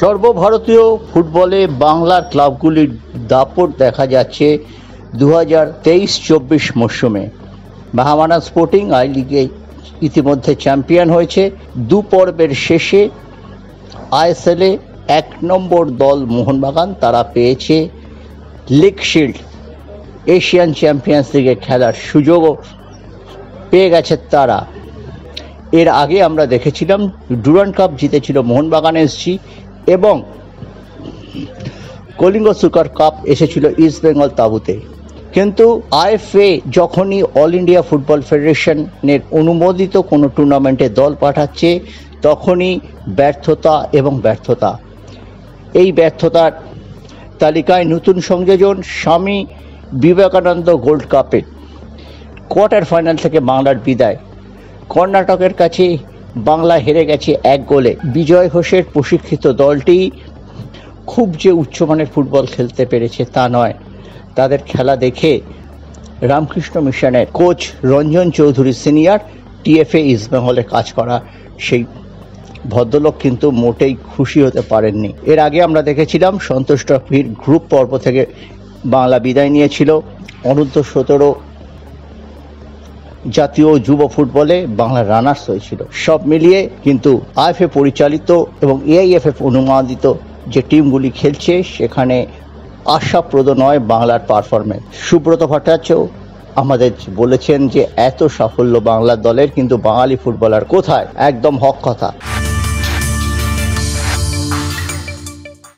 সর্বভারতীয় ফুটবলে বাংলার ক্লাবগুলির দাপট দেখা যাচ্ছে 2023-24 মরশুমে। মোহামেডান স্পোর্টিং আই লিগে ইতিমধ্যে চ্যাম্পিয়ন হয়েছে। দু পর্বের শেষে আইএসএলে 1 নম্বর দল মোহনবাগান, তারা পেয়েছে লিগ শিল্ড, এশিয়ান চ্যাম্পিয়ন্স লিগে খেলার সুযোগও পেয়ে গেছে তারা। এর আগে আমরা দেখেছিলাম ডুরান্ড কাপ জিতেছিল মোহনবাগান এসজি এবং কলিঙ্গ সুপার কাপ এসেছিল ইস্ট বেঙ্গল তাঁবুতে। কিন্তু আইএফএ যখনই অল ইন্ডিয়া ফুটবল ফেডারেশনের অনুমোদিত কোনো টুর্নামেন্টে দল পাঠাচ্ছে তখনই ব্যর্থতা এবং ব্যর্থতা। এই ব্যর্থতার তালিকায় নতুন সংযোজন স্বামী বিবেকানন্দ গোল্ড কাপে কোয়ার্টার ফাইনাল থেকে বাংলার বিদায়। কর্ণাটকের কাছে বাংলা হেরে গেছে 1 গোলে। বিজয় ঘোষের প্রশিক্ষিত দলটি খুব যে উচ্চমানের ফুটবল খেলতে পেরেছে তা নয়। তাদের খেলা দেখে রামকৃষ্ণ মিশনের coach Ranjan Chowdhury senior, TFA east বেঙ্গলে কাজ করা সেই ভদ্রলোক কিন্তু মোটেই খুশি হতে পারেননি। এর আগে আমরা দেখেছিলাম সন্তোষ ট্রফির গ্রুপ পর্ব থেকে বাংলা বিদায় নিয়েছিল। অনূর্ধ্ব-17 জাতীয় যুব ফুটবলে বাংলা রানার্স হয়েছিল। সব মিলিয়ে কিন্তু আইএফএ পরিচালিত এবং এআইএফএফ অনুমোদিত যে টিমগুলি খেলছে সেখানে আশাপ্রদ নয় বাংলার পারফরমেন্স। সুব্রত ভট্টাচার্য আমাদের বলেছেন যে এত সাফল্য বাংলার দলের, কিন্তু বাঙালি ফুটবলার কোথায়? একদম হক কথা।